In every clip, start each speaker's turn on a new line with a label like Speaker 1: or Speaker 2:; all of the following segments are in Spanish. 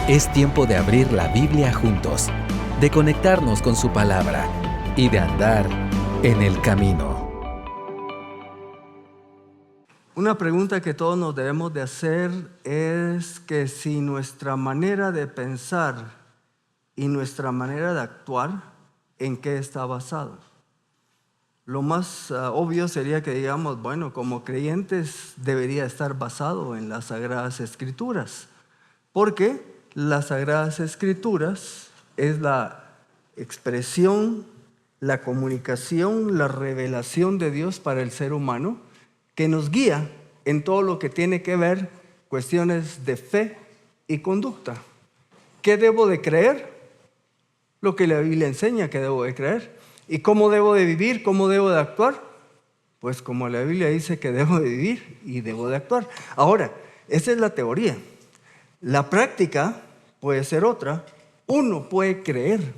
Speaker 1: Es tiempo de abrir la Biblia juntos, de conectarnos con su palabra y de andar en el camino.
Speaker 2: Una pregunta que todos nos debemos de hacer es que si nuestra manera de pensar y nuestra manera de actuar, ¿en qué está basado? Lo más obvio sería que digamos, bueno, como creyentes debería estar basado en las Sagradas Escrituras, porque las Sagradas Escrituras es la expresión, la comunicación, la revelación de Dios para el ser humano, que nos guía en todo lo que tiene que ver cuestiones de fe y conducta. ¿Qué debo de creer? Lo que la Biblia enseña que debo de creer. ¿Y cómo debo de vivir? ¿Cómo debo de actuar? Pues como la Biblia dice que debo de vivir y debo de actuar. Ahora, esa es la teoría. La práctica puede ser otra. Uno puede creer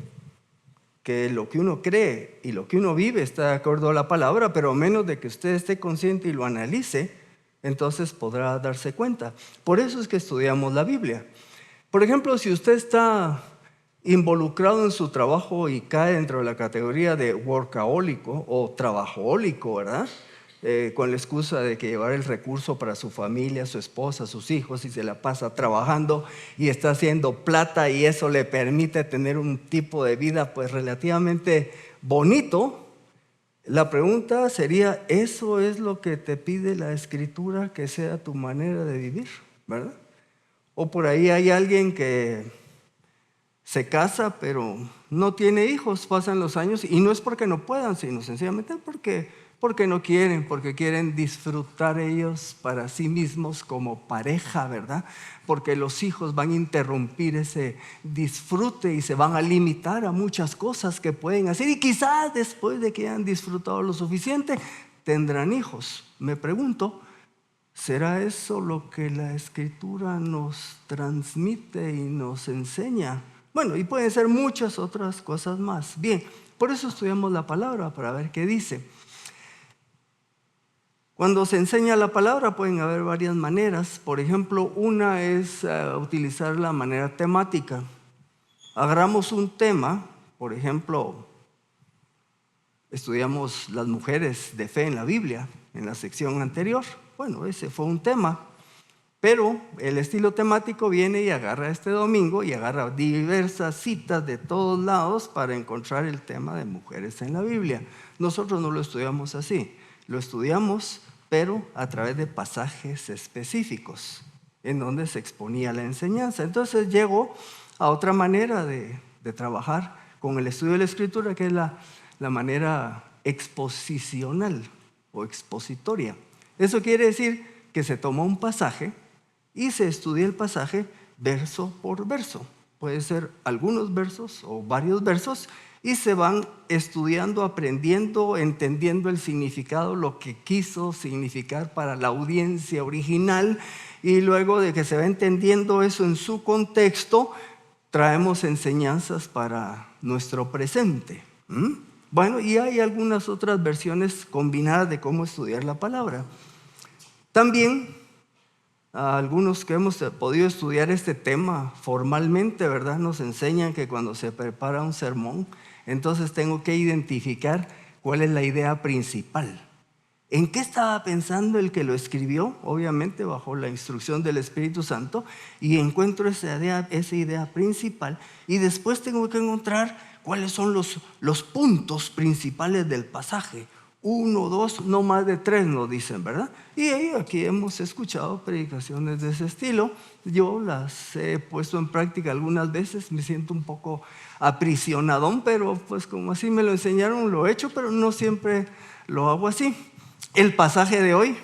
Speaker 2: que lo que uno cree y lo que uno vive está de acuerdo a la palabra, pero a menos de que usted esté consciente y lo analice, entonces podrá darse cuenta. Por eso es que estudiamos la Biblia. Por ejemplo, si usted está involucrado en su trabajo y cae dentro de la categoría de workahólico o trabajólico, ¿verdad? Con la excusa de que llevar el recurso para su familia, su esposa, sus hijos, y se la pasa trabajando y está haciendo plata y eso le permite tener un tipo de vida pues relativamente bonito. La pregunta sería, ¿eso es lo que te pide la Escritura que sea tu manera de vivir? ¿Verdad? O por ahí hay alguien que se casa pero no tiene hijos, pasan los años y no es porque no puedan, sino sencillamente porque no quieren, porque quieren disfrutar ellos para sí mismos como pareja, ¿verdad? Porque los hijos van a interrumpir ese disfrute y se van a limitar a muchas cosas que pueden hacer y quizás después de que hayan disfrutado lo suficiente tendrán hijos. Me pregunto, ¿será eso lo que la Escritura nos transmite y nos enseña? Bueno, y pueden ser muchas otras cosas más. Bien, por eso estudiamos la palabra, para ver qué dice. Cuando se enseña la palabra pueden haber varias maneras. Por ejemplo, una es utilizar la manera temática. Agarramos un tema, por ejemplo, estudiamos las mujeres de fe en la Biblia, en la sección anterior. Bueno, ese fue un tema. Pero el estilo temático viene y agarra este domingo y agarra diversas citas de todos lados para encontrar el tema de mujeres en la Biblia. Nosotros no lo estudiamos así, lo estudiamos pero a través de pasajes específicos en donde se exponía la enseñanza. Entonces llegó a otra manera de trabajar con el estudio de la Escritura, que es la manera exposicional o expositoria. Eso quiere decir que se toma un pasaje y se estudia el pasaje verso por verso. Puede ser algunos versos o varios versos y se van estudiando, aprendiendo, entendiendo el significado, lo que quiso significar para la audiencia original, y luego de que se va entendiendo eso en su contexto, traemos enseñanzas para nuestro presente. Bueno, y hay algunas otras versiones combinadas de cómo estudiar la palabra. También a algunos que hemos podido estudiar este tema formalmente, ¿verdad? Nos enseñan que cuando se prepara un sermón, entonces tengo que identificar cuál es la idea principal. ¿En qué estaba pensando el que lo escribió? Obviamente bajo la instrucción del Espíritu Santo, y encuentro esa idea principal, y después tengo que encontrar cuáles son los puntos principales del pasaje. 1, 2, no más de 3 nos dicen, ¿verdad? Y aquí hemos escuchado predicaciones de ese estilo. Yo las he puesto en práctica algunas veces, me siento un poco aprisionadón, pero pues como así me lo enseñaron, lo he hecho, pero no siempre lo hago así. El pasaje de hoy,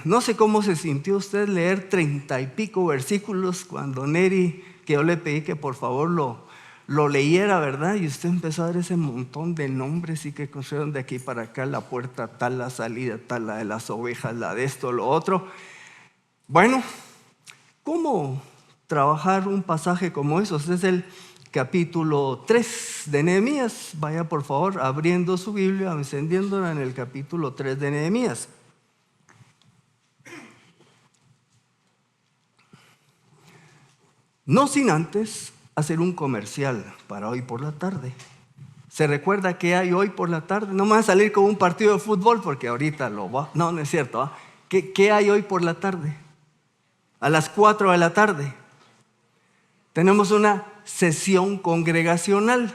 Speaker 2: no sé cómo se sintió usted leer 30 y pico versículos cuando Neri, que yo le pedí que por favor lo leyera, ¿verdad? Y usted empezó a ver ese montón de nombres y que construyeron de aquí para acá, la puerta tal, la salida tal, la de las ovejas, la de esto, lo otro. Bueno, ¿cómo trabajar un pasaje como eso? Este es el capítulo 3 de Nehemías. Vaya por favor abriendo su Biblia, encendiéndola en el capítulo 3 de Nehemías. No sin antes hacer un comercial para hoy por la tarde. ¿Se recuerda qué hay hoy por la tarde? No me va a salir con un partido de fútbol porque ahorita lo va. No, no es cierto. ¿Ah? ¿Qué hay hoy por la tarde? A las 4 de la tarde. Tenemos una sesión congregacional.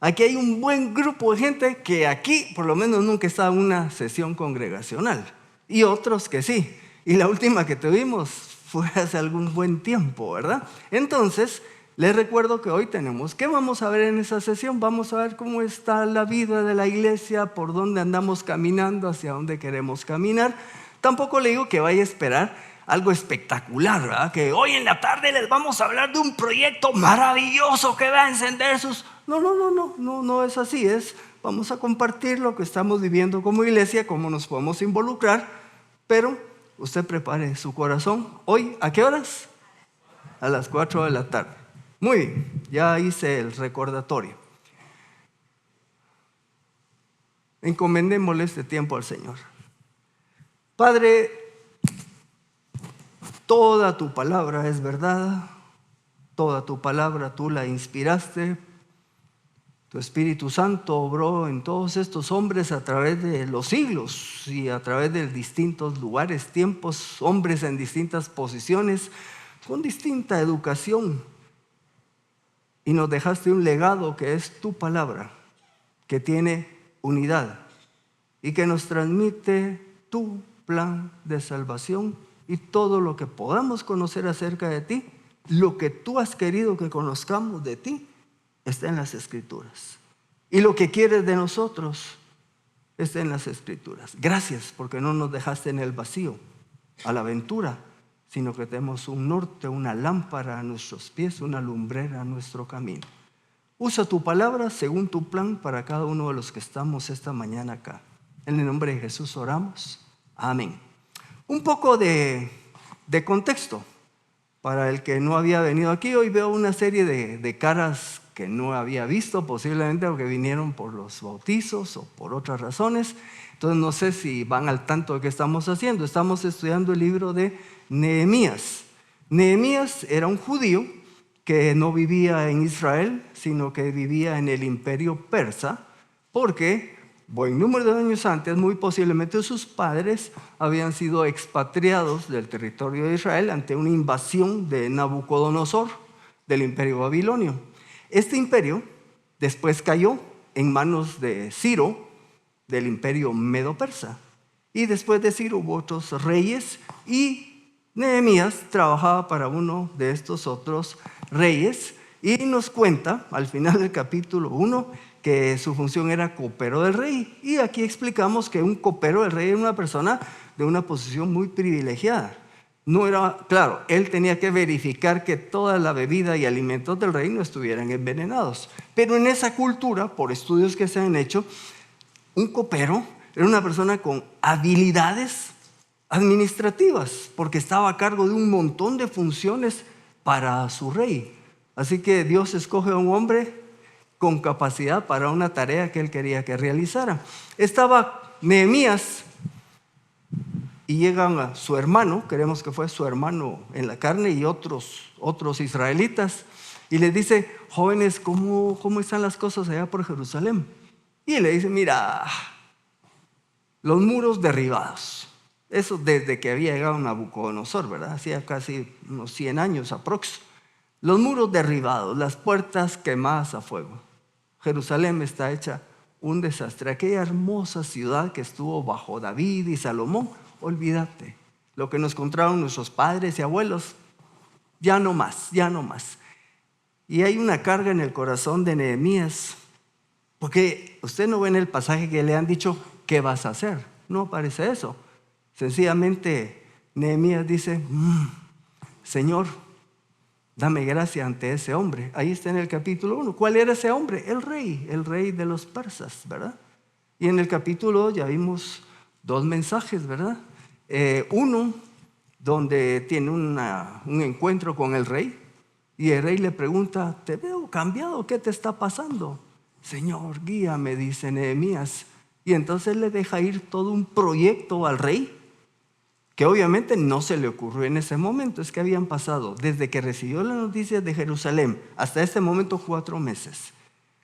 Speaker 2: Aquí hay un buen grupo de gente que aquí por lo menos nunca estaba en una sesión congregacional. Y otros que sí. Y la última que tuvimos fue hace algún buen tiempo, ¿verdad? Entonces, les recuerdo que hoy tenemos, ¿qué vamos a ver en esa sesión? Vamos a ver cómo está la vida de la iglesia, por dónde andamos caminando, hacia dónde queremos caminar. Tampoco le digo que vaya a esperar algo espectacular, ¿verdad? Que hoy en la tarde les vamos a hablar de un proyecto maravilloso que va a encender sus... No es así. Vamos a compartir lo que estamos viviendo como iglesia, cómo nos podemos involucrar, pero usted prepare su corazón. Hoy, ¿a qué horas? A las 4 de la tarde. Muy bien, ya hice el recordatorio. Encomendémosle este tiempo al Señor. Padre, toda tu palabra es verdad, toda tu palabra tú la inspiraste. Tu Espíritu Santo obró en todos estos hombres a través de los siglos y a través de distintos lugares, tiempos, hombres en distintas posiciones, con distinta educación. Y nos dejaste un legado que es tu palabra, que tiene unidad y que nos transmite tu plan de salvación y todo lo que podamos conocer acerca de ti, lo que tú has querido que conozcamos de ti, está en las Escrituras. Y lo que quieres de nosotros está en las Escrituras. Gracias porque no nos dejaste en el vacío, a la aventura, sino que tenemos un norte, una lámpara a nuestros pies, una lumbrera a nuestro camino. Usa tu palabra según tu plan para cada uno de los que estamos esta mañana acá. En el nombre de Jesús oramos. Amén. Un poco de contexto. Para el que no había venido aquí, hoy veo una serie de caras que no había visto, posiblemente porque vinieron por los bautizos o por otras razones. Entonces no sé si van al tanto de qué estamos haciendo. Estamos estudiando el libro de Nehemías. Nehemías era un judío que no vivía en Israel, sino que vivía en el imperio persa, porque buen número de años antes, muy posiblemente sus padres habían sido expatriados del territorio de Israel ante una invasión de Nabucodonosor del imperio babilonio. Este imperio después cayó en manos de Ciro del imperio medo-persa. Y después de Ciro hubo otros reyes y Nehemías trabajaba para uno de estos otros reyes y nos cuenta al final del capítulo 1 que su función era copero del rey. Y aquí explicamos que un copero del rey era una persona de una posición muy privilegiada. No era, claro, él tenía que verificar que toda la bebida y alimentos del rey no estuvieran envenenados. Pero en esa cultura, por estudios que se han hecho, un copero era una persona con habilidades administrativas, porque estaba a cargo de un montón de funciones para su rey. Así que Dios escoge a un hombre con capacidad para una tarea que él quería que realizara. Estaba Nehemías y llegan a su hermano, creemos que fue su hermano en la carne y otros israelitas, y les dice: jóvenes, ¿cómo están las cosas allá por Jerusalén? Y él le dice: mira, los muros derribados. Eso desde que había llegado Nabucodonosor, ¿verdad? Hacía casi unos 100 años aprox. Los muros derribados, las puertas quemadas a fuego. Jerusalén está hecha un desastre. Aquella hermosa ciudad que estuvo bajo David y Salomón, olvídate. Lo que nos contaron nuestros padres y abuelos, ya no más. Y hay una carga en el corazón de Nehemías, porque usted no ve en el pasaje que le han dicho: ¿qué vas a hacer? No aparece eso. Sencillamente Nehemías dice: Señor, dame gracia ante ese hombre. Ahí está en el capítulo 1. ¿Cuál era ese hombre? El rey de los persas, ¿verdad? Y en el capítulo 2 ya vimos 2 mensajes, ¿verdad? Uno donde tiene un encuentro con el rey y el rey le pregunta: te veo cambiado, ¿qué te está pasando? Señor, guíame, dice Nehemías. Y entonces le deja ir todo un proyecto al rey que obviamente no se le ocurrió en ese momento. Es que habían pasado, desde que recibió las noticias de Jerusalén hasta este momento, 4 meses.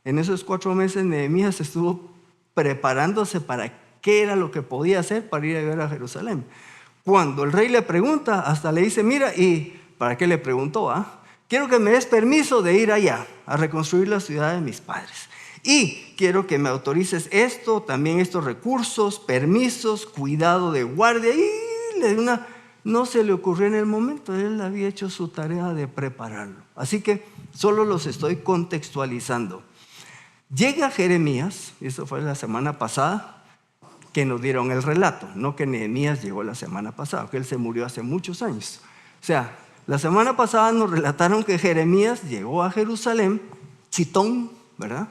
Speaker 2: En esos 4 meses Nehemías estuvo preparándose para qué era lo que podía hacer para ir a ver a Jerusalén. Cuando el rey le pregunta, hasta le dice, mira, ¿y para qué le preguntó? Quiero que me des permiso de ir allá a reconstruir la ciudad de mis padres. Y quiero que me autorices esto, también estos recursos, permisos, cuidado de guardia. Y no se le ocurrió en el momento, él había hecho su tarea de prepararlo. Así que solo los estoy contextualizando. Llega Jeremías, y eso fue la semana pasada, que nos dieron el relato, no que Nehemías llegó la semana pasada, que él se murió hace muchos años. O sea, la semana pasada nos relataron que Jeremías llegó a Jerusalén, chitón, ¿verdad?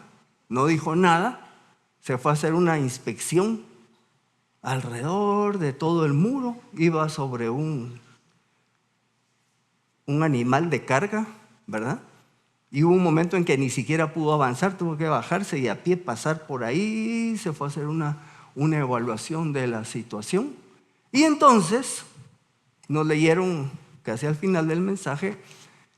Speaker 2: No dijo nada, se fue a hacer una inspección alrededor de todo el muro, iba sobre un animal de carga, ¿verdad? Y hubo un momento en que ni siquiera pudo avanzar, tuvo que bajarse y a pie pasar por ahí, se fue a hacer una evaluación de la situación. Y entonces nos leyeron casi al final del mensaje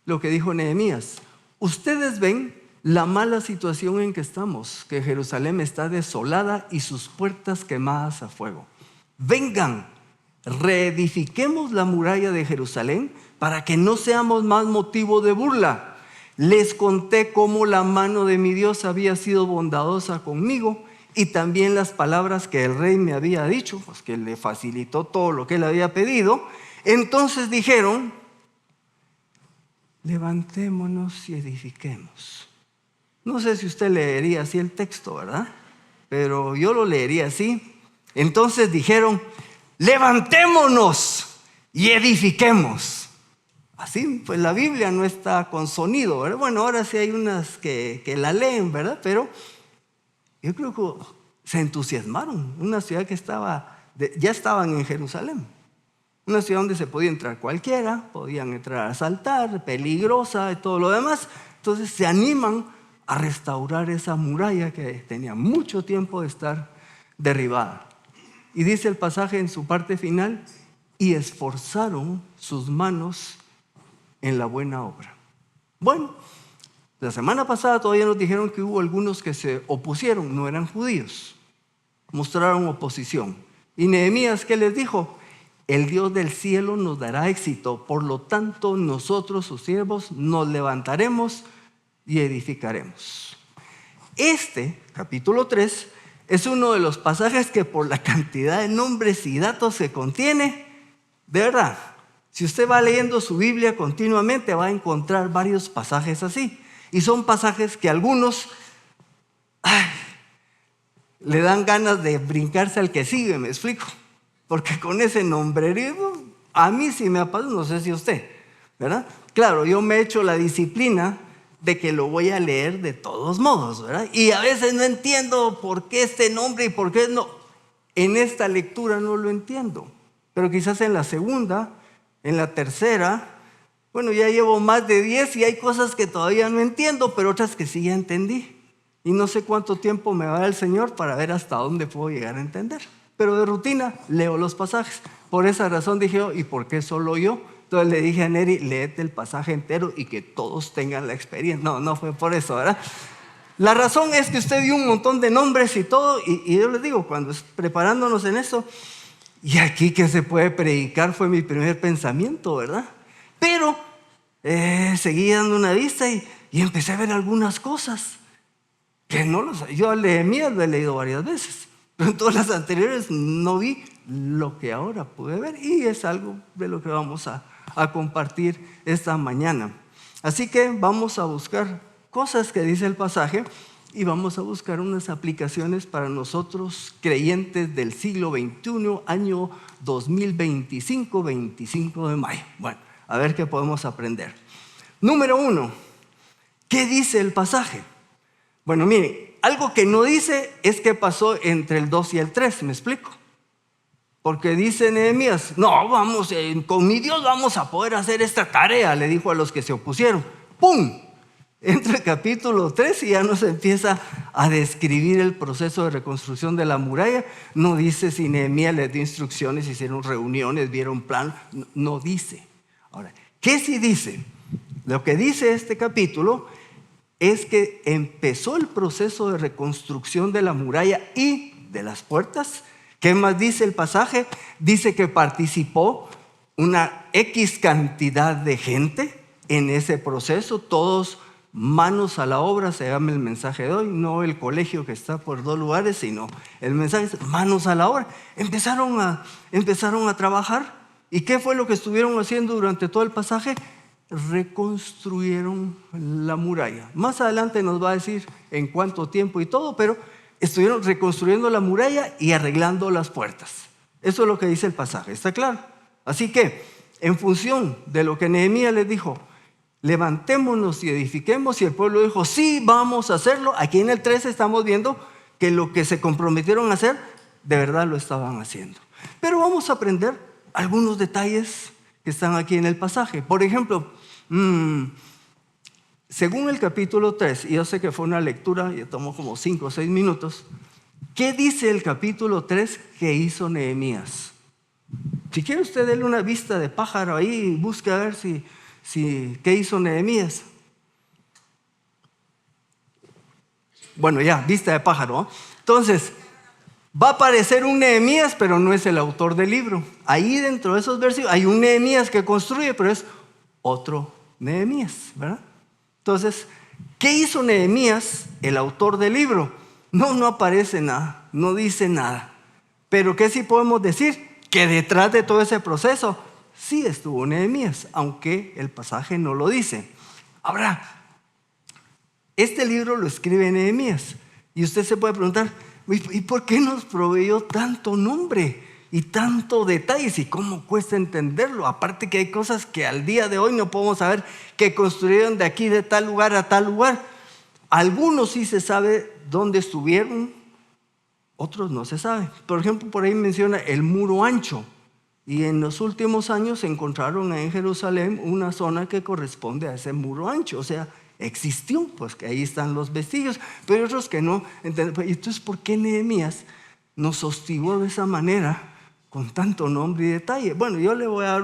Speaker 2: lo que dijo Nehemías. Ustedes ven la mala situación en que estamos, que Jerusalén está desolada y sus puertas quemadas a fuego. Vengan, reedifiquemos la muralla de Jerusalén para que no seamos más motivo de burla. Les conté cómo la mano de mi Dios había sido bondadosa conmigo y también las palabras que el rey me había dicho, pues que le facilitó todo lo que él había pedido. Entonces dijeron, levantémonos y edifiquemos. No sé si usted leería así el texto, ¿verdad? Pero yo lo leería así. Entonces dijeron, levantémonos y edifiquemos. Así, pues la Biblia no está con sonido, ¿verdad? Bueno, ahora sí hay unas que la leen, ¿verdad? Pero yo creo que se entusiasmaron. Una ciudad que ya estaban en Jerusalén. Una ciudad donde se podía entrar cualquiera, podían entrar a asaltar, peligrosa y todo lo demás. Entonces se animan a restaurar esa muralla que tenía mucho tiempo de estar derribada. Y dice el pasaje en su parte final, y esforzaron sus manos en la buena obra. Bueno, la semana pasada todavía nos dijeron que hubo algunos que se opusieron, no eran judíos, mostraron oposición. Y Nehemías, ¿qué les dijo? El Dios del cielo nos dará éxito, por lo tanto nosotros, sus siervos, nos levantaremos y edificaremos. Este, capítulo 3, es uno de los pasajes que por la cantidad de nombres y datos que contiene, de verdad, si usted va leyendo su Biblia continuamente va a encontrar varios pasajes así. Y son pasajes que algunos le dan ganas de brincarse al que sigue, ¿me explico? Porque con ese nombrerío, a mí sí me ha pasado, no sé si usted, ¿verdad? Claro, yo me he hecho la disciplina de que lo voy a leer de todos modos, ¿verdad? Y a veces no entiendo por qué este nombre y por qué no. En esta lectura no lo entiendo, pero quizás en la segunda, en la tercera, bueno, ya llevo más de 10 y hay cosas que todavía no entiendo, pero otras que sí ya entendí. Y no sé cuánto tiempo me va a dar el Señor para ver hasta dónde puedo llegar a entender. Pero de rutina leo los pasajes. Por esa razón dije, ¿y por qué solo yo? Entonces le dije a Neri, léete el pasaje entero y que todos tengan la experiencia. No fue por eso, ¿verdad? La razón es que usted dio un montón de nombres y todo, y yo les digo, cuando preparándonos en eso, y aquí que se puede predicar fue mi primer pensamiento, ¿verdad? Pero seguí dando una vista y empecé a ver algunas cosas que yo a Nehemías lo he leído varias veces, pero en todas las anteriores no vi lo que ahora pude ver, y es algo de lo que vamos a compartir esta mañana. Así que vamos a buscar cosas que dice el pasaje y vamos a buscar unas aplicaciones para nosotros creyentes del siglo XXI, año 2025, 25 de mayo. Bueno, a ver qué podemos aprender. Número 1, ¿qué dice el pasaje? Bueno, miren, algo que no dice es qué pasó entre el 2 y el 3, ¿me explico? Porque dice Nehemías, no, con mi Dios vamos a poder hacer esta tarea, le dijo a los que se opusieron. ¡Pum! Entra el capítulo 3 y ya nos empieza a describir el proceso de reconstrucción de la muralla. No dice si Nehemías les dio instrucciones, hicieron reuniones, vieron plan. No dice. Ahora, ¿qué sí dice? Lo que dice este capítulo es que empezó el proceso de reconstrucción de la muralla y de las puertas. ¿Qué más dice el pasaje? Dice que participó una X cantidad de gente en ese proceso, todos manos a la obra, se llama el mensaje de hoy, no el colegio que está por 2 lugares, sino el mensaje es manos a la obra. Empezaron a trabajar. ¿Y qué fue lo que estuvieron haciendo durante todo el pasaje? Reconstruyeron la muralla. Más adelante nos va a decir en cuánto tiempo y todo, pero estuvieron reconstruyendo la muralla y arreglando las puertas. Eso es lo que dice el pasaje, ¿está claro? Así que, en función de lo que Nehemías les dijo, levantémonos y edifiquemos, y el pueblo dijo, sí, vamos a hacerlo. Aquí en el 13 estamos viendo que lo que se comprometieron a hacer, de verdad lo estaban haciendo. Pero vamos a aprender algunos detalles que están aquí en el pasaje. Por ejemplo, según el capítulo 3, y yo sé que fue una lectura, y tomó como 5 o 6 minutos, ¿qué dice el capítulo 3 que hizo Nehemías? Si quiere usted darle una vista de pájaro ahí y busque a ver qué hizo Nehemías. Bueno, ya, vista de pájaro, ¿eh? Entonces, va a aparecer un Nehemías, pero no es el autor del libro. Ahí dentro de esos versículos hay un Nehemías que construye, pero es otro Nehemías, ¿verdad? Entonces, ¿qué hizo Nehemías, el autor del libro? No aparece nada, no dice nada. Pero ¿qué sí podemos decir? Que detrás de todo ese proceso sí estuvo Nehemías, aunque el pasaje no lo dice. Ahora, este libro lo escribe Nehemías, y usted se puede preguntar, ¿y por qué nos proveyó tanto nombre y tanto detalles? ¿Y cómo cuesta entenderlo? Aparte que hay cosas que al día de hoy no podemos saber, que construyeron de aquí, de tal lugar a tal lugar. Algunos sí se sabe dónde estuvieron, otros no se sabe. Por ejemplo, por ahí menciona el muro ancho. Y en los últimos años se encontraron en Jerusalén una zona que corresponde a ese muro ancho. O sea, existió, pues que ahí están los vestigios. Pero otros que no. Entonces, ¿por qué Nehemías nos hostigó de esa manera, con tanto nombre y detalle? Bueno, yo le voy a dar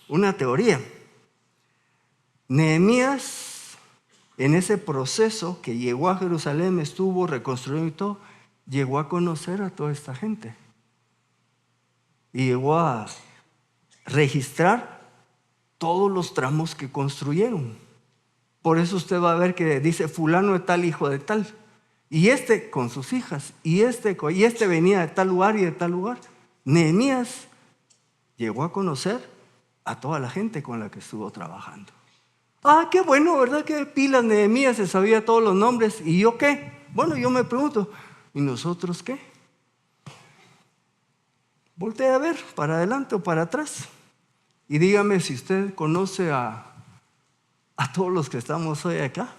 Speaker 2: una teoría. Nehemías, en ese proceso que llegó a Jerusalén, estuvo reconstruyendo y todo, llegó a conocer a toda esta gente. Y llegó a registrar todos los tramos que construyeron. Por eso usted va a ver que dice fulano de tal, hijo de tal. Y este con sus hijas. Y este venía de tal lugar y de tal lugar. Nehemías llegó a conocer a toda la gente con la que estuvo trabajando. Qué bueno, ¿verdad? Qué pilas Nehemías, se sabía todos los nombres. ¿Y yo qué? Bueno, yo me pregunto, ¿y nosotros qué? Voltea a ver, para adelante o para atrás. Y dígame si usted conoce a todos los que estamos hoy acá.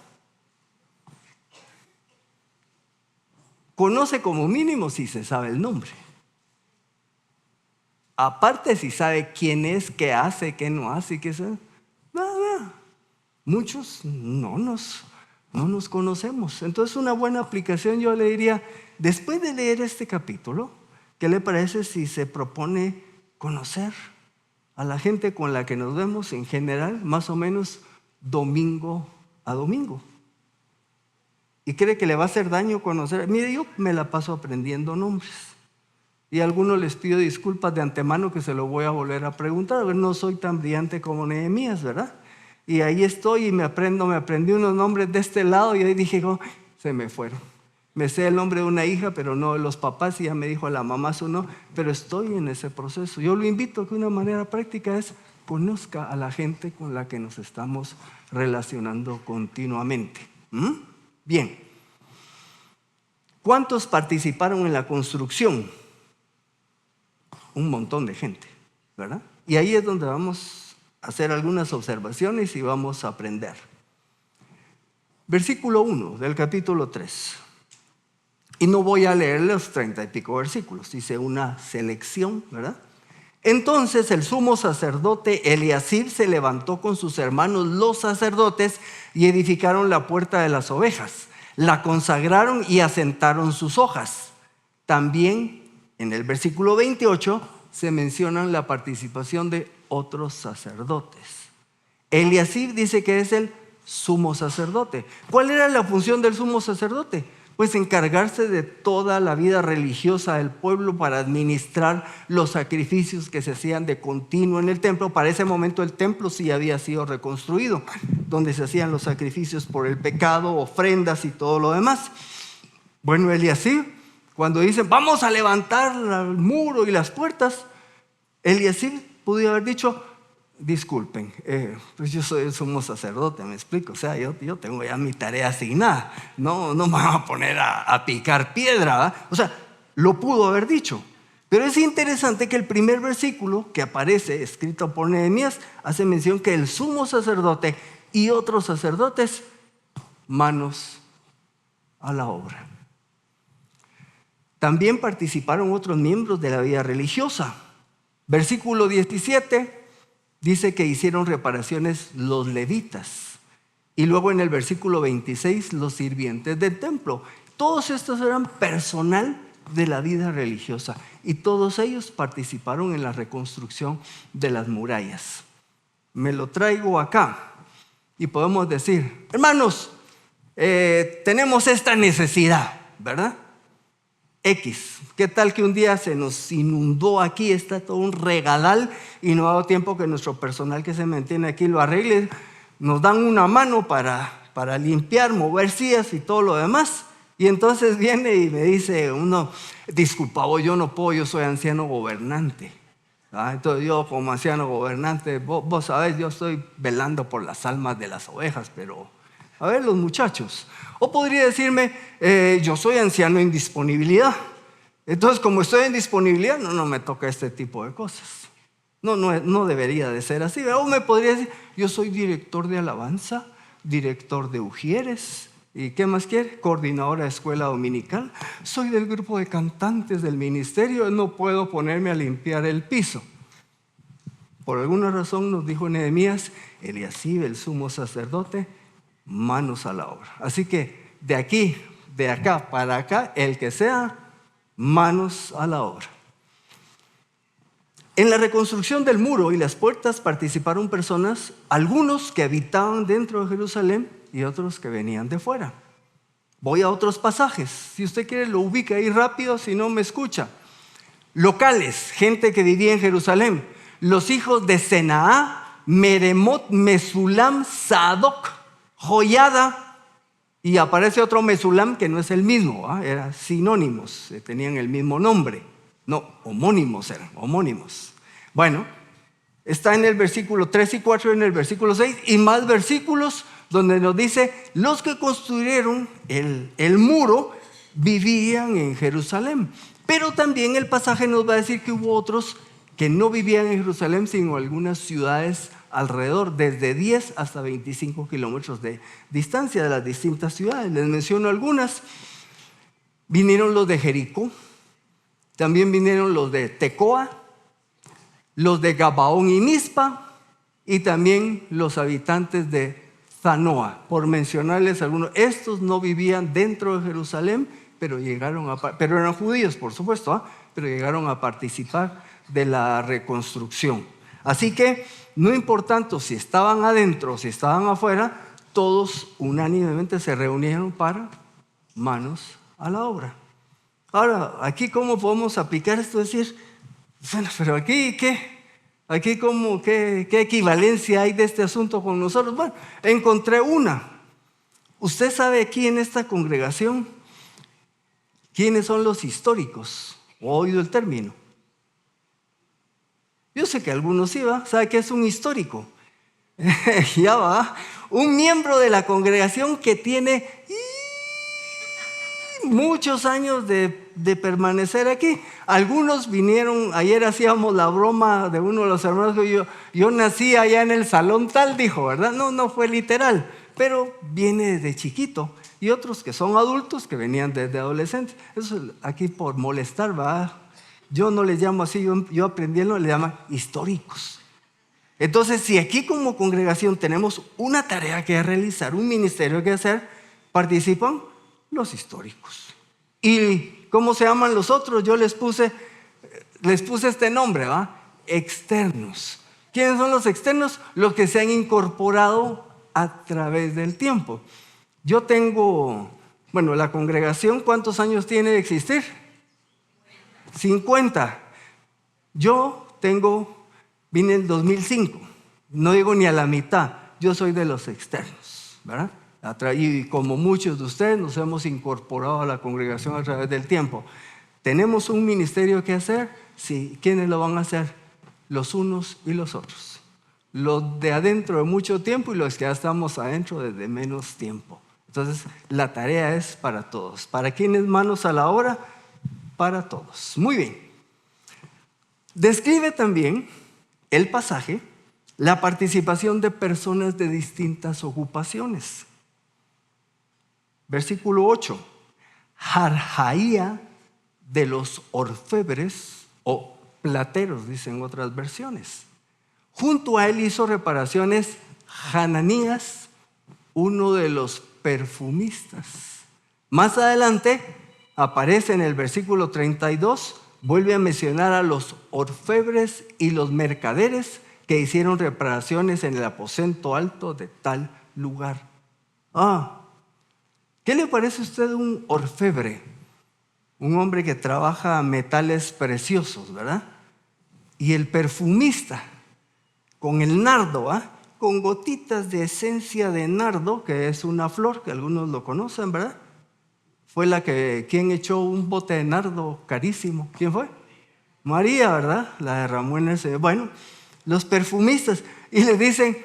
Speaker 2: Conoce como mínimo si se sabe el nombre. Aparte si sabe quién es, qué hace, qué no hace, qué sabe. Nada. Muchos no nos conocemos. Entonces una buena aplicación yo le diría, después de leer este capítulo, ¿qué le parece si se propone conocer a la gente con la que nos vemos en general, más o menos domingo a domingo? ¿Y cree que le va a hacer daño conocer? Mire, yo me la paso aprendiendo nombres. Y a algunos les pido disculpas de antemano que se lo voy a volver a preguntar. No soy tan brillante como Nehemías, ¿verdad? Y ahí estoy y me aprendí unos nombres de este lado y ahí dije, se me fueron. Me sé el nombre de una hija, pero no de los papás, y ya me dijo la mamá su no, pero estoy en ese proceso. Yo lo invito a que una manera práctica es conozca a la gente con la que nos estamos relacionando continuamente. Bien. ¿Cuántos participaron en la construcción? Un montón de gente, ¿verdad? Y ahí es donde vamos a hacer algunas observaciones y vamos a aprender. Versículo 1 del capítulo 3. Y no voy a leer los 30 y pico versículos, hice una selección, ¿verdad? Entonces el sumo sacerdote Eliasib se levantó con sus hermanos los sacerdotes y edificaron la puerta de las ovejas. La consagraron y asentaron sus hojas. También en el versículo 28 se menciona la participación de otros sacerdotes. Eliasib dice que es el sumo sacerdote. ¿Cuál era la función del sumo sacerdote? Pues encargarse de toda la vida religiosa del pueblo para administrar los sacrificios que se hacían de continuo en el templo. Para ese momento el templo sí había sido reconstruido, donde se hacían los sacrificios por el pecado, ofrendas y todo lo demás. Bueno, Eliasib, cuando dicen vamos a levantar el muro y las puertas, Eliasib pudo haber dicho: disculpen, pues yo soy el sumo sacerdote, me explico, o sea, yo tengo ya mi tarea asignada, no me van a poner a picar piedra, ¿verdad? O sea, lo pudo haber dicho. Pero es interesante que el primer versículo que aparece, escrito por Nehemías, hace mención que el sumo sacerdote y otros sacerdotes, manos a la obra. También participaron otros miembros de la vida religiosa. Versículo 17 dice que hicieron reparaciones los levitas. Y luego en el versículo 26, los sirvientes del templo. Todos estos eran personal de la vida religiosa. Y todos ellos participaron en la reconstrucción de las murallas. Me lo traigo acá. Y podemos decir: hermanos, tenemos esta necesidad, ¿verdad? X. ¿Qué tal que un día se nos inundó aquí, está todo un regadal y no ha dado tiempo que nuestro personal que se mantiene aquí lo arregle? Nos dan una mano para limpiar, mover sillas y todo lo demás. Y entonces viene y me dice uno: disculpa, yo no puedo, yo soy anciano gobernante. Entonces yo como anciano gobernante, vos sabés, yo estoy velando por las almas de las ovejas, pero a ver los muchachos. O podría decirme: yo soy anciano en disponibilidad. Entonces, como estoy en disponibilidad, no me toca este tipo de cosas. No debería de ser así. O me podría decir: yo soy director de alabanza, director de ujieres. ¿Y qué más quiere? Coordinadora de escuela dominical. Soy del grupo de cantantes del ministerio, no puedo ponerme a limpiar el piso. Por alguna razón nos dijo Nehemías: Eliasib, el sumo sacerdote, manos a la obra. Así que de acá para acá, el que sea, manos a la obra. En la reconstrucción del muro y las puertas participaron personas, algunos que habitaban dentro de Jerusalén y otros que venían de fuera. Voy a otros pasajes. Si usted quiere lo ubica ahí rápido, si no me escucha. Locales, gente que vivía en Jerusalén. Los hijos de Senaá, Meremot, Mesulam, Sadoc, Joyada, y aparece otro Mesulam que no es el mismo, eran sinónimos, tenían el mismo nombre. No, homónimos eran, homónimos. Bueno, está en el versículo 3 y 4, en el versículo 6 y más versículos donde nos dice: los que construyeron el muro vivían en Jerusalén. Pero también el pasaje nos va a decir que hubo otros que no vivían en Jerusalén, sino en algunas ciudades alrededor, desde 10 hasta 25 kilómetros de distancia de las distintas ciudades. Les menciono algunas. Vinieron los de Jericó, también vinieron los de Tecoa, los de Gabaón y Mizpa, y también los habitantes de Zanoa, por mencionarles algunos. Estos no vivían dentro de Jerusalén, pero eran judíos, por supuesto, pero llegaron a participar de la reconstrucción. Así que no importando si estaban adentro o si estaban afuera, todos unánimemente se reunieron para manos a la obra. Ahora, aquí ¿cómo podemos aplicar esto? Decir, bueno, pero aquí ¿qué? Aquí ¿qué equivalencia hay de este asunto con nosotros? Bueno, encontré una. Usted sabe aquí en esta congregación quiénes son los históricos. ¿O ha oído el término? Yo sé que algunos sí, ¿va? ¿Sabe qué es un histórico? Ya va. Un miembro de la congregación que tiene muchos años de permanecer aquí. Algunos vinieron, ayer hacíamos la broma de uno de los hermanos que yo nací allá en el salón tal, dijo, ¿verdad? No fue literal, pero viene desde chiquito. Y otros que son adultos que venían desde adolescentes. Eso aquí por molestar, ¿va? Yo no les llamo así, yo aprendí, no le llaman históricos. Entonces, si aquí como congregación tenemos una tarea que realizar, un ministerio que hacer, participan los históricos. ¿Y cómo se llaman los otros? Yo les puse este nombre, ¿va? Externos. ¿Quiénes son los externos? Los que se han incorporado a través del tiempo. Yo tengo, la congregación, ¿cuántos años tiene de existir? 50. Yo vine en 2005, no digo ni a la mitad, yo soy de los externos, ¿verdad? Y como muchos de ustedes nos hemos incorporado a la congregación a través del tiempo. ¿Tenemos un ministerio que hacer? Sí. ¿Quiénes lo van a hacer? Los unos y los otros. Los de adentro de mucho tiempo y los que ya estamos adentro desde menos tiempo. Entonces, la tarea es para todos. ¿Para quiénes manos a la obra? Para todos. Muy bien. Describe también el pasaje la participación de personas de distintas ocupaciones. Versículo 8. Jarjaía de los orfebres o plateros, dicen otras versiones. Junto a él hizo reparaciones Hananías, uno de los perfumistas. Más adelante aparece en el versículo 32, vuelve a mencionar a los orfebres y los mercaderes que hicieron reparaciones en el aposento alto de tal lugar. ¿Qué le parece a usted un orfebre? Un hombre que trabaja metales preciosos, ¿verdad? Y el perfumista, con el nardo, con gotitas de esencia de nardo, que es una flor que algunos lo conocen, ¿verdad? Fue quien echó un bote de nardo carísimo. ¿Quién fue? María, ¿verdad? La derramó en ese. Bueno, los perfumistas, y le dicen,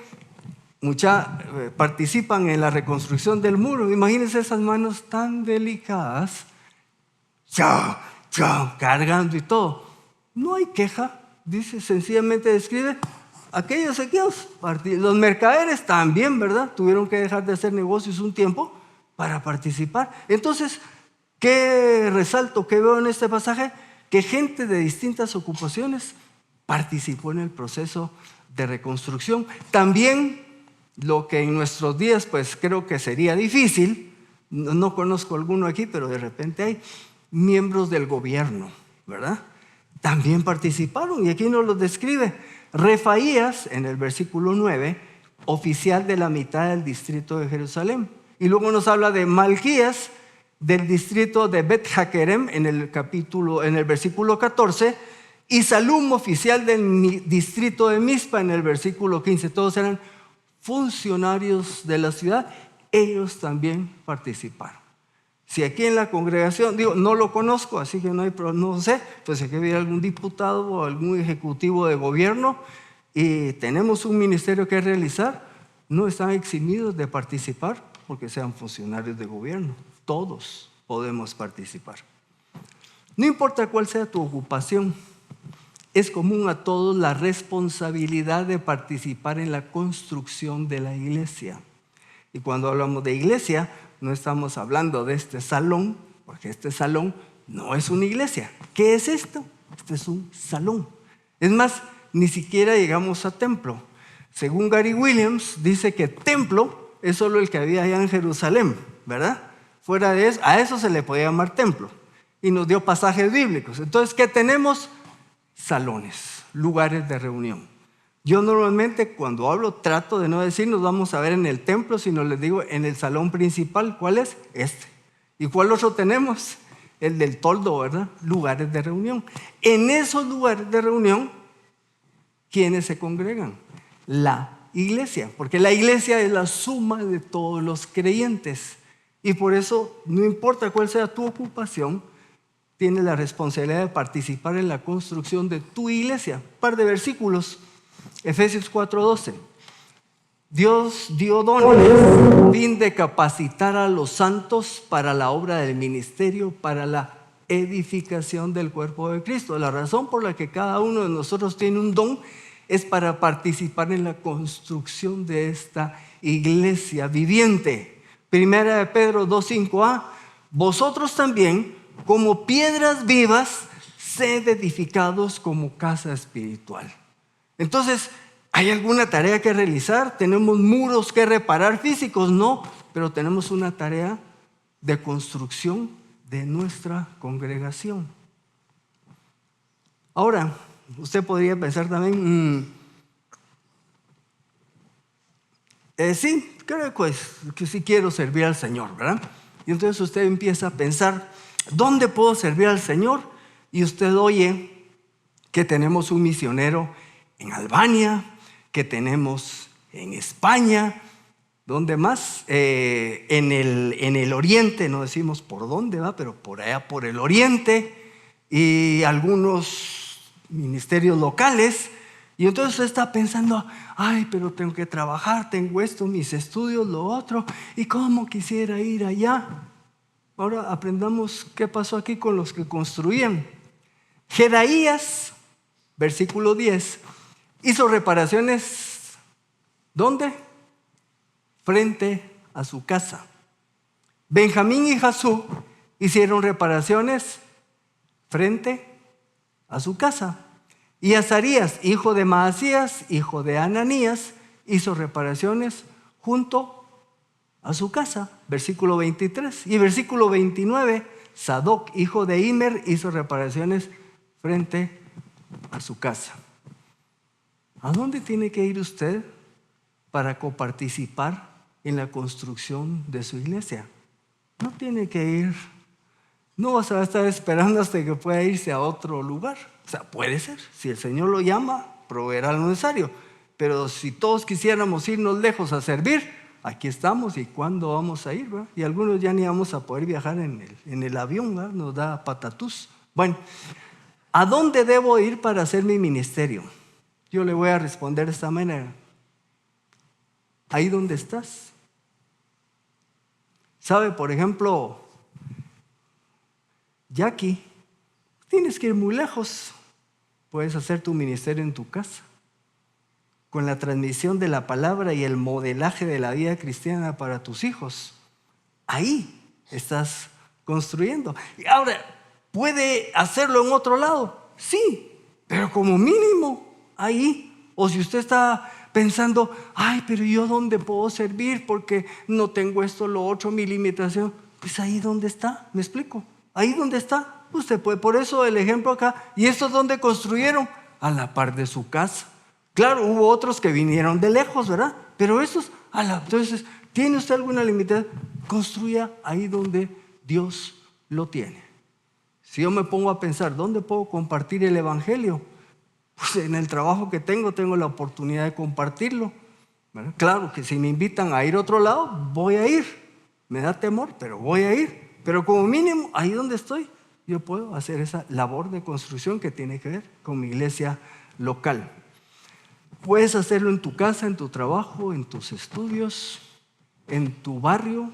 Speaker 2: participan en la reconstrucción del muro. Imagínense esas manos tan delicadas, cargando y todo. No hay queja, dice, sencillamente describe aquellos. Los mercaderes también, ¿verdad? Tuvieron que dejar de hacer negocios un tiempo para participar. Entonces, ¿qué resalto, qué veo en este pasaje? Que gente de distintas ocupaciones participó en el proceso de reconstrucción. También lo que en nuestros días pues creo que sería difícil, no conozco alguno aquí, pero de repente hay miembros del gobierno, ¿verdad? También participaron, y aquí nos los describe. Refaías, en el versículo 9, oficial de la mitad del distrito de Jerusalén. Y luego nos habla de Malquías, del distrito de Bet Hakerem, en el versículo 14, y Salum, oficial del distrito de Mizpa, en el versículo 15. Todos eran funcionarios de la ciudad, ellos también participaron. Si aquí en la congregación, no lo conozco, así que no sé, pues si aquí hubiera algún diputado o algún ejecutivo de gobierno y tenemos un ministerio que realizar, no están eximidos de participar porque sean funcionarios de gobierno. Todos podemos participar. No importa cuál sea tu ocupación, es común a todos la responsabilidad de participar en la construcción de la iglesia. Y cuando hablamos de iglesia, no estamos hablando de este salón, porque este salón no es una iglesia. ¿Qué es esto? Este es un salón. Es más, ni siquiera llegamos a templo. Según Gary Williams, dice que templo es solo el que había allá en Jerusalén, ¿verdad? Fuera de eso, a eso se le podía llamar templo. Y nos dio pasajes bíblicos. Entonces, ¿qué tenemos? Salones, lugares de reunión. Yo normalmente cuando hablo trato de no decir nos vamos a ver en el templo, sino les digo en el salón principal. ¿Cuál es? Este. ¿Y cuál otro tenemos? El del toldo, ¿verdad? Lugares de reunión. En esos lugares de reunión, ¿quiénes se congregan? La iglesia, porque la iglesia es la suma de todos los creyentes. Y por eso, no importa cuál sea tu ocupación, tienes la responsabilidad de participar en la construcción de tu iglesia. Un par de versículos. Efesios 4:12. Dios dio dones, fin de capacitar a los santos para la obra del ministerio, para la edificación del cuerpo de Cristo. La razón por la que cada uno de nosotros tiene un don es para participar en la construcción de esta iglesia viviente. Primera de Pedro 2:5a. Vosotros también, como piedras vivas, sed edificados como casa espiritual. Entonces, ¿hay alguna tarea que realizar? ¿Tenemos muros que reparar físicos? No, pero tenemos una tarea de construcción de nuestra congregación. Ahora, usted podría pensar también, sí, creo que sí quiero servir al Señor, ¿verdad? Y entonces usted empieza a pensar, ¿dónde puedo servir al Señor? Y usted oye que tenemos un misionero en Albania, que tenemos en España, ¿dónde más? En el oriente, no decimos por dónde va, pero por allá por el oriente, y algunos ministerios locales. Y entonces usted está pensando, ay, pero tengo que trabajar, tengo esto, mis estudios, lo otro, y cómo quisiera ir allá. Ahora aprendamos qué pasó aquí con los que construían. Jedaías, versículo 10, hizo reparaciones, ¿dónde? Frente a su casa. Benjamín y Jasú hicieron reparaciones frente a su casa. Y Azarías, hijo de Maasías, hijo de Ananías, hizo reparaciones junto a su casa. Versículo 23. Y versículo 29, Sadoc, hijo de Imer, hizo reparaciones frente a su casa. ¿A dónde tiene que ir usted para coparticipar en la construcción de su iglesia? No tiene que ir, no vas a estar esperando hasta que pueda irse a otro lugar. O sea, puede ser, si el Señor lo llama, proveerá lo necesario. Pero si todos quisiéramos irnos lejos a servir, aquí estamos, ¿y cuándo vamos a ir? ¿Verdad? Y algunos ya ni vamos a poder viajar en el avión, ¿verdad? Nos da patatús. Bueno, ¿a dónde debo ir para hacer mi ministerio? Yo le voy a responder de esta manera. Ahí donde estás. ¿Sabe? Por ejemplo, Jackie, tienes que ir muy lejos. Puedes hacer tu ministerio en tu casa, con la transmisión de la palabra y el modelaje de la vida cristiana para tus hijos. Ahí estás construyendo. Y ahora, ¿puede hacerlo en otro lado? Sí, pero como mínimo ahí. O si usted está pensando, ay, pero ¿yo dónde puedo servir? Porque no tengo esto, lo otro, mi limitación. Pues ahí donde está, ¿me explico? Ahí donde está. Usted puede, por eso el ejemplo acá. ¿Y estos dónde construyeron? A la par de su casa. Claro, hubo otros que vinieron de lejos, ¿verdad? Pero estos, entonces, ¿tiene usted alguna limitación? Construya ahí donde Dios lo tiene. Si yo me pongo a pensar, ¿dónde puedo compartir el evangelio? Pues en el trabajo que tengo la oportunidad de compartirlo, ¿verdad? Claro que si me invitan a ir a otro lado, voy a ir. Me da temor, pero voy a ir. Pero como mínimo, ahí donde estoy, yo puedo hacer esa labor de construcción que tiene que ver con mi iglesia local. Puedes hacerlo en tu casa, en tu trabajo, en tus estudios, en tu barrio.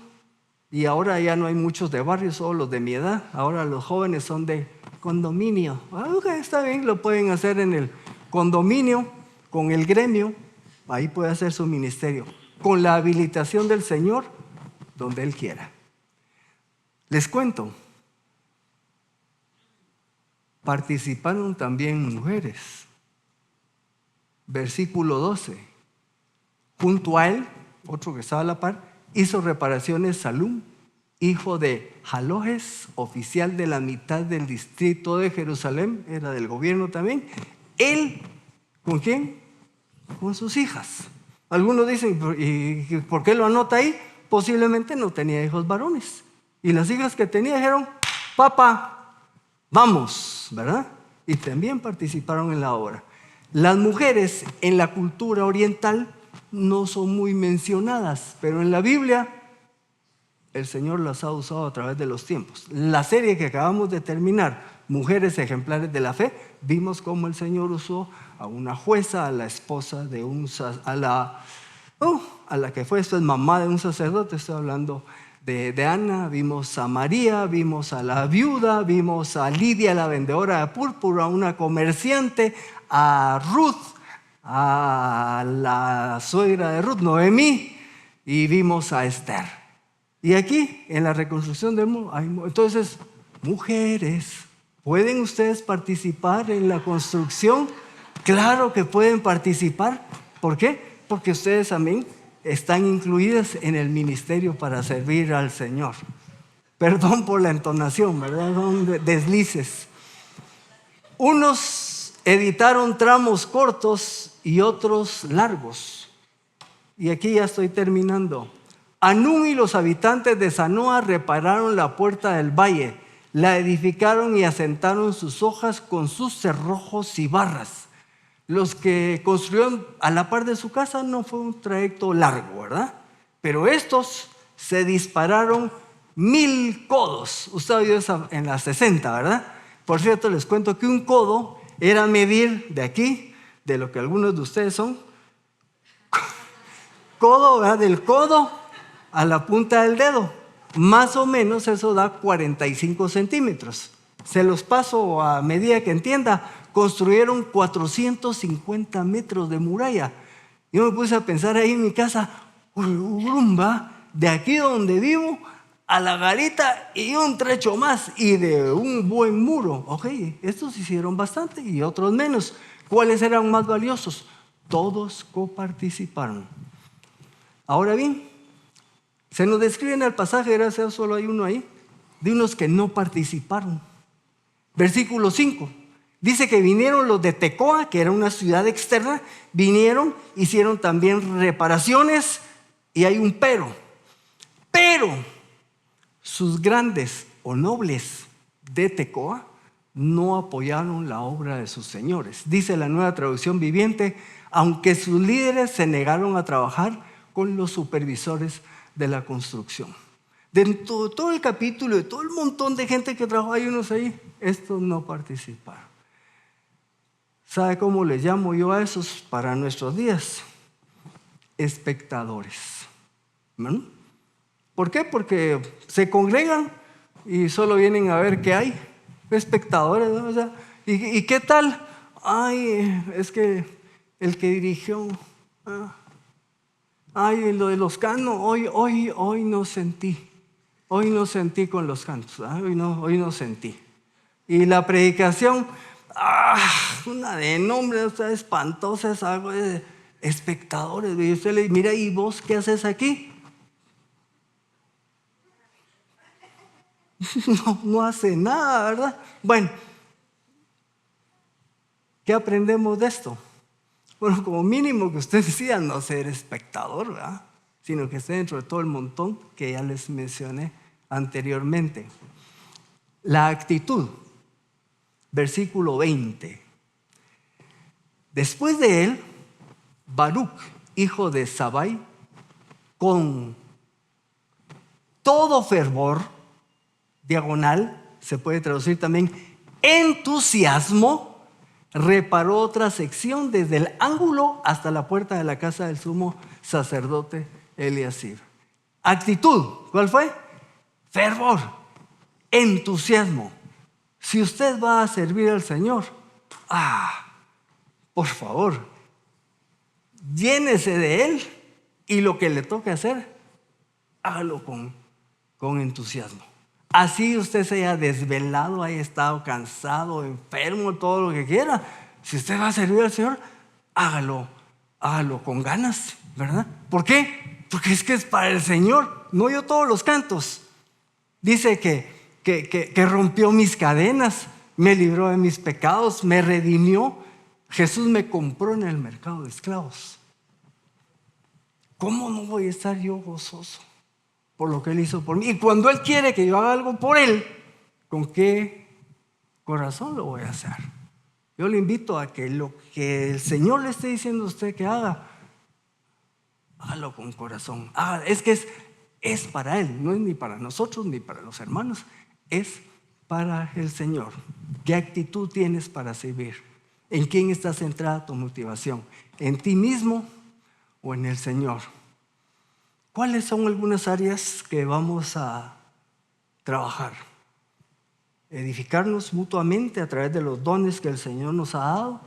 Speaker 2: Y ahora ya no hay muchos de barrio, solo los de mi edad. Ahora los jóvenes son de condominio. Okay, está bien, lo pueden hacer en el condominio, con el gremio. Ahí puede hacer su ministerio, con la habilitación del Señor, donde Él quiera. Les cuento. Participaron también mujeres. Versículo 12. Junto a él, otro que estaba a la par, hizo reparaciones Salum, hijo de Jalojes, oficial de la mitad del distrito de Jerusalén, era del gobierno también. Él, ¿con quién? Con sus hijas. Algunos dicen, ¿y por qué lo anota ahí? Posiblemente no tenía hijos varones. Y las hijas que tenía dijeron, papá, vamos, ¿verdad? Y también participaron en la obra. Las mujeres en la cultura oriental no son muy mencionadas, pero en la Biblia el Señor las ha usado a través de los tiempos. La serie que acabamos de terminar, Mujeres Ejemplares de la Fe, vimos cómo el Señor usó a una jueza, a la esposa de a la que fue después mamá de un sacerdote, estoy hablando de Ana, vimos a María, vimos a la viuda, vimos a Lidia, la vendedora de púrpura, una comerciante, a Ruth, a la suegra de Ruth, Noemí, y vimos a Esther. Y aquí, en la reconstrucción del mundo, hay entonces mujeres ¿Pueden ustedes participar en la construcción? Claro que pueden participar. ¿Por qué? Porque ustedes también están incluidas en el ministerio para servir al Señor. Perdón por la entonación, ¿verdad? Son deslices. Unos editaron tramos cortos y otros largos. Y aquí ya estoy terminando. Anún y los habitantes de Zanoa repararon la puerta del valle, la edificaron y asentaron sus hojas con sus cerrojos y barras. Los que construyeron a la par de su casa no fue un trayecto largo, ¿verdad? Pero estos se dispararon 1000 codos. Usted ha oído eso en las 60, ¿verdad? Por cierto, les cuento que un codo era medir de aquí, de lo que algunos de ustedes son, codo, ¿verdad? Del codo a la punta del dedo. Más o menos eso da 45 centímetros. Se los paso a medida que entienda. Construyeron 450 metros de muralla. Yo me puse a pensar ahí en mi casa, rumba, de aquí donde vivo a la garita y un trecho más y de un buen muro. Ok, estos hicieron bastante y otros menos. ¿Cuáles eran más valiosos? Todos coparticiparon. Ahora bien, se nos describe en el pasaje, gracias a Dios solo hay uno ahí, de unos que no participaron. Versículo 5. Dice que vinieron los de Tecoa, que era una ciudad externa, vinieron, hicieron también reparaciones y hay un pero. Pero sus grandes o nobles de Tecoa no apoyaron la obra de sus señores. Dice la Nueva Traducción Viviente, aunque sus líderes se negaron a trabajar con los supervisores de la construcción. Dentro de todo el capítulo, de todo el montón de gente que trabajó, hay unos ahí, estos no participaron. ¿Sabe cómo les llamo yo a esos para nuestros días? Espectadores. ¿No? ¿Por qué? Porque se congregan y solo vienen a ver qué hay. Espectadores, ¿no? O sea, ¿y qué tal? Ay, es que el que dirigió, ay, lo de los cantos, hoy no sentí. Hoy no sentí con los cantos, hoy no sentí. Y la predicación, una de nombre, está espantosa, es algo de espectadores. Y usted le dice, mira, ¿y vos qué haces aquí? No hace nada, ¿verdad? Bueno, ¿qué aprendemos de esto? Bueno, como mínimo que usted decida no ser espectador, ¿verdad? Sino que esté dentro de todo el montón que ya les mencioné anteriormente. La actitud, versículo 20. Después de él, Baruc, hijo de Zabai, con todo fervor, diagonal, se puede traducir también entusiasmo, reparó otra sección desde el ángulo hasta la puerta de la casa del sumo sacerdote Eliasib. Actitud, ¿cuál fue? Fervor, entusiasmo. Si usted va a servir al Señor, por favor, llénese de Él y lo que le toque hacer, hágalo con entusiasmo. Así usted se haya desvelado, haya estado cansado, enfermo, todo lo que quiera. Si usted va a servir al Señor, hágalo con ganas, ¿verdad? ¿Por qué? Porque es que es para el Señor. No oyó todos los cantos. Dice que rompió mis cadenas, me libró de mis pecados, me redimió. Jesús me compró en el mercado de esclavos. ¿Cómo no voy a estar yo gozoso por lo que Él hizo por mí? Y cuando Él quiere que yo haga algo por Él, ¿con qué corazón lo voy a hacer? Yo le invito a que lo que el Señor le esté diciendo a usted que haga, hágalo con corazón. Es que es para Él, no es ni para nosotros ni para los hermanos, es para el Señor. ¿Qué actitud tienes para servir? ¿En quién está centrada tu motivación? ¿En ti mismo o en el Señor? ¿Cuáles son algunas áreas que vamos a trabajar? Edificarnos mutuamente a través de los dones que el Señor nos ha dado,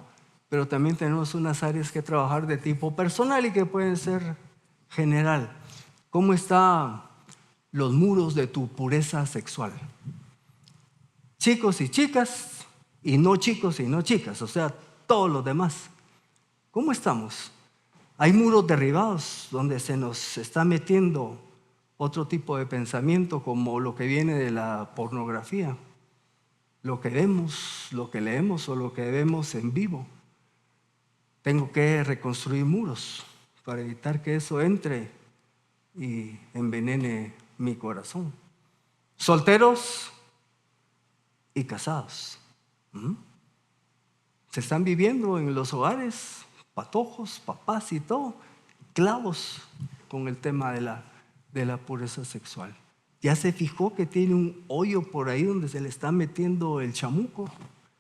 Speaker 2: pero también tenemos unas áreas que trabajar de tipo personal y que pueden ser general. ¿Cómo están los muros de tu pureza sexual? chicos y chicas, y no chicos y no chicas, o sea, todos los demás. ¿Cómo estamos? Hay muros derribados donde se nos está metiendo otro tipo de pensamiento, como lo que viene de la pornografía, lo que vemos, lo que leemos o lo que vemos en vivo. Tengo que reconstruir muros para evitar que eso entre y envenene mi corazón. Solteros y casados. Se están viviendo en los hogares, patojos, papás y todo, clavos con el tema de la pureza sexual. ¿Ya se fijó que tiene un hoyo por ahí donde se le está metiendo el chamuco,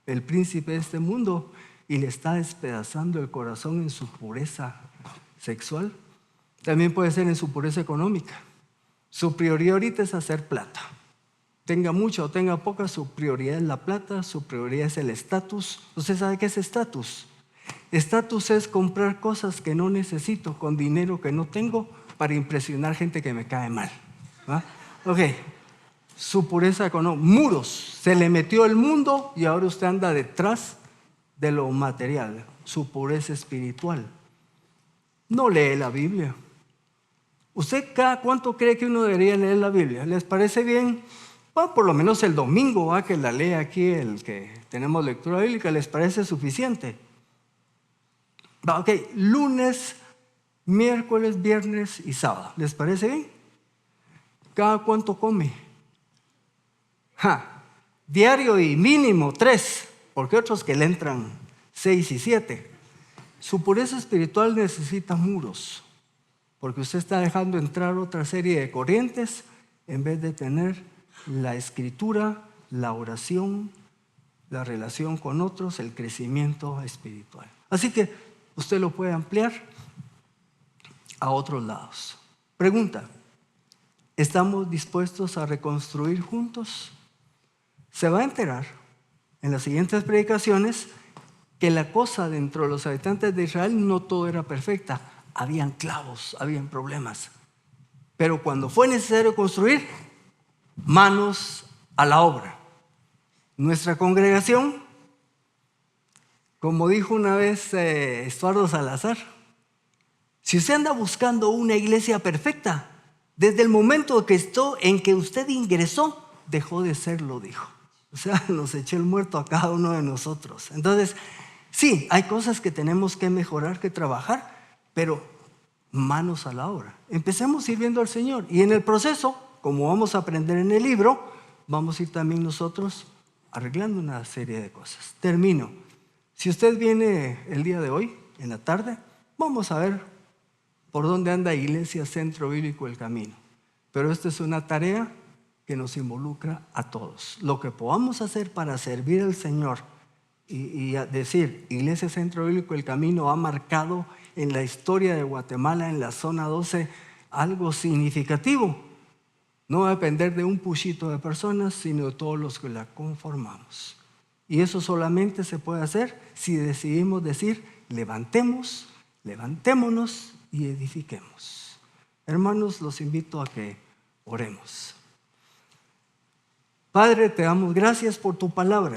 Speaker 2: el príncipe de este mundo, y le está despedazando el corazón en su pureza sexual? También puede ser en su pureza económica. Su prioridad ahorita es hacer plata. Tenga mucha o tenga poca, su prioridad es la plata, su prioridad es el estatus. ¿Usted sabe qué es estatus? Estatus es comprar cosas que no necesito con dinero que no tengo para impresionar gente que me cae mal. ¿Va? Ok, su pureza económica, muros, se le metió el mundo y ahora usted anda detrás de lo material, su pureza espiritual. No lee la Biblia. ¿Usted cada cuánto cree que uno debería leer la Biblia? ¿Les parece bien? Bueno, por lo menos el domingo, que la lea aquí, el que tenemos lectura bíblica, ¿les parece suficiente? Ok, lunes, miércoles, viernes y sábado. ¿Les parece bien? ¿Cada cuánto come? Diario y mínimo 3, porque otros que le entran 6 y 7. Su pureza espiritual necesita muros, porque usted está dejando entrar otra serie de corrientes en vez de tener la escritura, la oración, la relación con otros, el crecimiento espiritual. Así que usted lo puede ampliar a otros lados. Pregunta: ¿estamos dispuestos a reconstruir juntos? Se va a enterar en las siguientes predicaciones que la cosa dentro de los habitantes de Israel no todo era perfecta. Habían clavos, habían problemas. Pero cuando fue necesario construir, manos a la obra. Nuestra congregación, como dijo una vez Estuardo Salazar, si usted anda buscando una iglesia perfecta, desde el momento en que usted ingresó, dejó de serlo, dijo. O sea, nos echó el muerto a cada uno de nosotros. Entonces, sí, hay cosas que tenemos que mejorar, que trabajar, pero manos a la obra. Empecemos sirviendo al Señor. Y en el proceso, como vamos a aprender en el libro, vamos a ir también nosotros arreglando una serie de cosas. Termino. Si usted viene el día de hoy, en la tarde, vamos a ver por dónde anda Iglesia Centro Bíblico El Camino. Pero esta es una tarea que nos involucra a todos. Lo que podamos hacer para servir al Señor y decir, Iglesia Centro Bíblico El Camino ha marcado en la historia de Guatemala, en la zona 12, algo significativo. No va a depender de un puchito de personas, sino de todos los que la conformamos. Y eso solamente se puede hacer si decidimos decir, levantémonos y edifiquemos. Hermanos, los invito a que oremos. Padre, te damos gracias por tu palabra.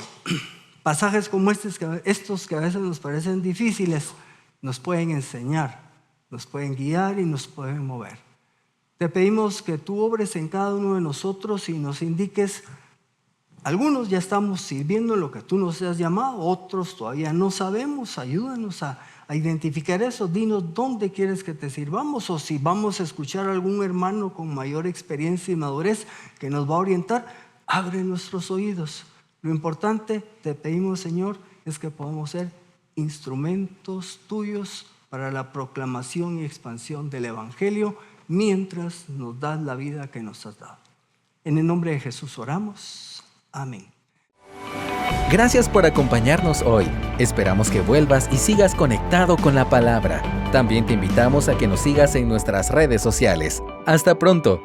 Speaker 2: Pasajes como estos que a veces nos parecen difíciles, nos pueden enseñar, nos pueden guiar y nos pueden mover. Te pedimos que tú obres en cada uno de nosotros y nos indiques. Algunos ya estamos sirviendo en lo que tú nos has llamado, otros todavía no sabemos. Ayúdanos a identificar eso. Dinos dónde quieres que te sirvamos, o si vamos a escuchar a algún hermano con mayor experiencia y madurez que nos va a orientar. Abre nuestros oídos. Lo importante, te pedimos, Señor, es que podamos ser instrumentos tuyos para la proclamación y expansión del Evangelio mientras nos das la vida que nos has dado. En el nombre de Jesús oramos. Amén.
Speaker 1: Gracias por acompañarnos hoy. Esperamos que vuelvas y sigas conectado con la palabra. También te invitamos a que nos sigas en nuestras redes sociales. Hasta pronto.